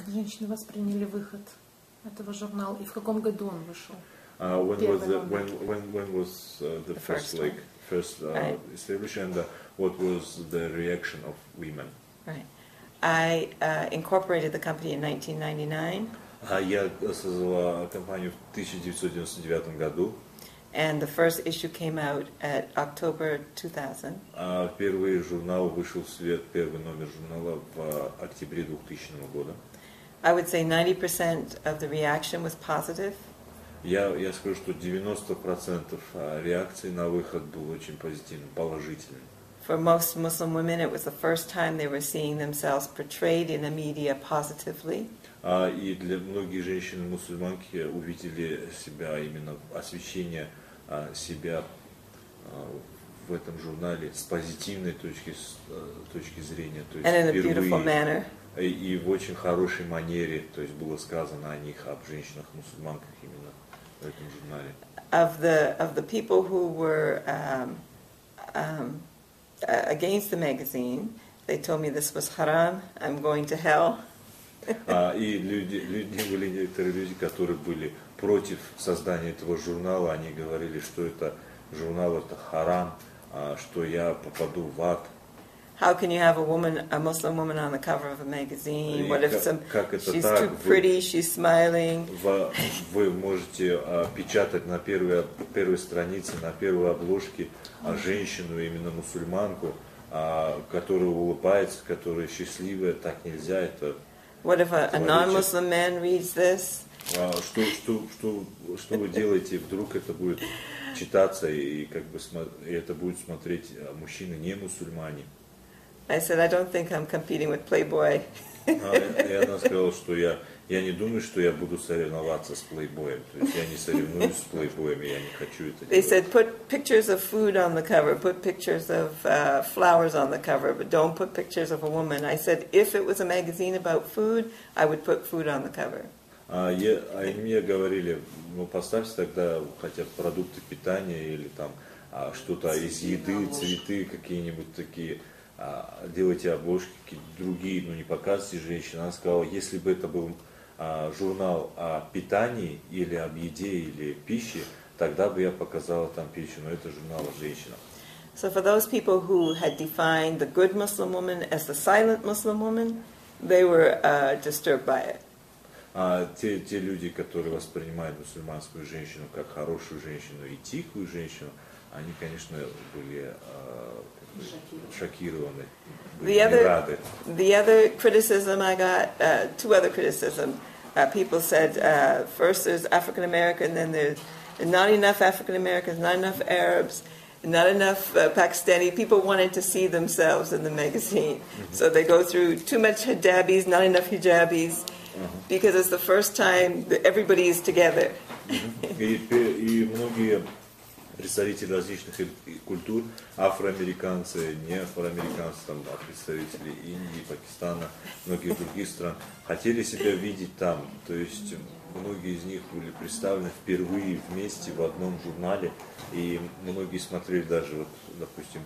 Как женщины восприняли выход этого журнала и в каком году он вышел? When was the first Right. establishment, and what was the reaction of women? Right. I incorporated the company in 1999. Я создала компанию в 1999 году. And the first issue came out at October 2000. Первый журнал вышел в свет, первый номер журнала в октябре 2000 года. I would say 90% of the reaction was positive. Я скажу, что 90% реакций на выход был очень позитивным, положительным. For most Muslim women, it was the first time they were seeing themselves portrayed in the media positively. И для многих женщин-мусульманки увидели себя, именно освещение себя в этом журнале с позитивной точки зрения, то есть And in a beautiful manner. И в очень хорошей манере, то есть было сказано о них, об женщинах-мусульманках именно в этом журнале. Of the people who were against the magazine, they told me this was haram, I'm going to hell. И были некоторые люди, которые были против создания этого журнала, они говорили, что это журнал, это харам, что я попаду в ад. How can you have a Muslim woman on the cover of a magazine? What if she's так? too pretty, she's smiling? Вы можете печатать на первой странице, на первой обложке женщину, именно мусульманку, которая улыбается, которая счастливая, так нельзя, это... What if a non-Muslim man reads this? Что вы делаете, вдруг это будет читаться, и как бы это будет смотреть мужчины не мусульмане? I said, I don't think I'm competing with Playboy. И она сказала, что я не думаю, что я буду соревноваться с Playboy. То есть я не соревнуюсь с Playboy, я не хочу это They делать. said, put pictures of food on the cover, put pictures of flowers on the cover, but don't put pictures of a woman. I said, if it was a magazine about food, I would put food on the cover. Они мне говорили, ну поставьте тогда хотя бы продукты питания или там что-то из еды, цветы какие-нибудь такие. Делайте обложки какие-то другие, но не показывайте женщин. Она сказала, если бы это был журнал о питании или об еде или пище, тогда бы я показала там пищу, но это журнал о женщинах. So for those people who had defined the good Muslim woman as the silent Muslim woman, they were disturbed by it. Те люди, которые воспринимают мусульманскую женщину как хорошую женщину и тихую женщину, они, конечно, были шокированы, были не рады. The other criticism I got, two other criticisms. People said, first there's African American, then there's not enough African Americans, not enough Arabs, not enough Pakistani. People wanted to see themselves in the magazine. So they go through too much hijabis, not enough hijabis, because it's the first time that everybody is together. И многие представители различных культур, афроамериканцы, не афроамериканцы, там, представители Индии, Пакистана, многих других стран, хотели себя видеть там. То есть многие из них были представлены впервые вместе в одном журнале, и многие смотрели даже, вот, допустим,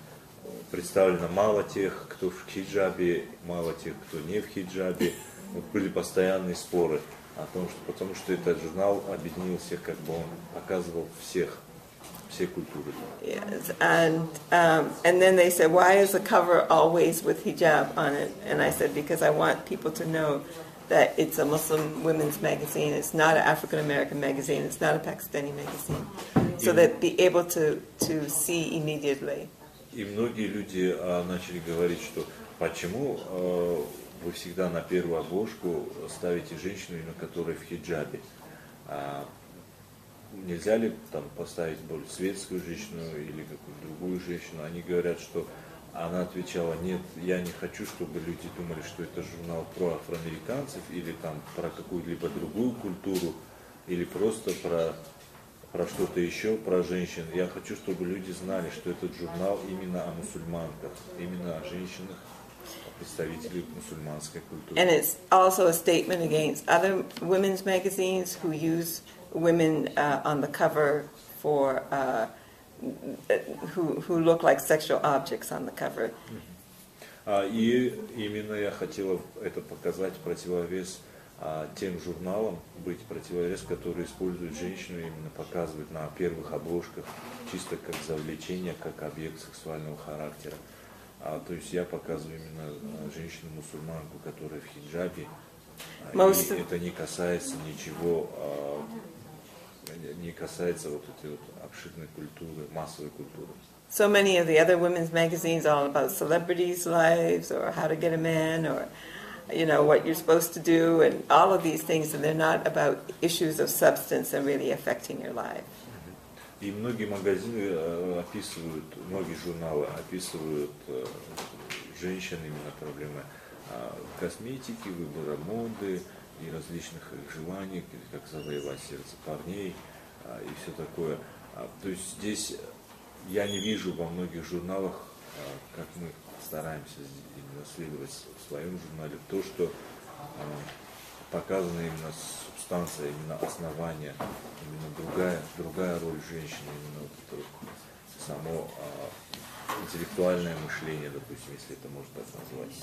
представлено мало тех, кто в хиджабе, мало тех, кто не в хиджабе. Вот были постоянные споры о том, что, потому что этот журнал объединил всех, как бы он показывал все культуры. Yes, and then they said, why is the cover always with hijab on it? And I said, because I want people to know that it's a Muslim women's magazine. It's not an African American magazine. It's not a Pakistani magazine. So that be able to see immediately. И многие люди начали говорить, что почему вы всегда на первую обложку ставите женщину, которая в хиджабе. Нельзя ли там поставить более светскую женщину или какую-то другую женщину? Они говорят, что она отвечала, нет, я не хочу, чтобы люди думали, что это журнал про афроамериканцев или там про какую-либо другую культуру, или просто про что-то еще, про женщин. Я хочу, чтобы люди знали, что этот журнал именно о мусульманках, именно о женщинах, представителей мусульманской культуры. And it's also a statement against other women's magazines who use women on the cover for who look like sexual objects on the cover. И именно я хотела это показать противовес тем журналам быть противовес, которые используют женщину, именно показывают на первых обложках чисто как завлечение, как объект сексуального характера. То есть я показываю именно женщину-мусульманку, которая в хиджабе, и это не касается ничего, не касается вот этой вот обширной культуры, массовой культуры. So many of the other women's magazines are all about celebrities' lives, or how to get a man, or what you're supposed to do, and all of these things, and they're not about issues of substance and really affecting your life. И многие магазины описывают, многие журналы описывают женщин именно проблемы косметики, выбора моды и различных их желаний, как завоевать сердце парней и все такое. То есть здесь я не вижу во многих журналах, как мы стараемся именно следовать в своем журнале, то, что показана именно субстанция, именно основание, именно другая роль женщины, именно вот это вот само интеллектуальное мышление, допустим, если это можно так назвать.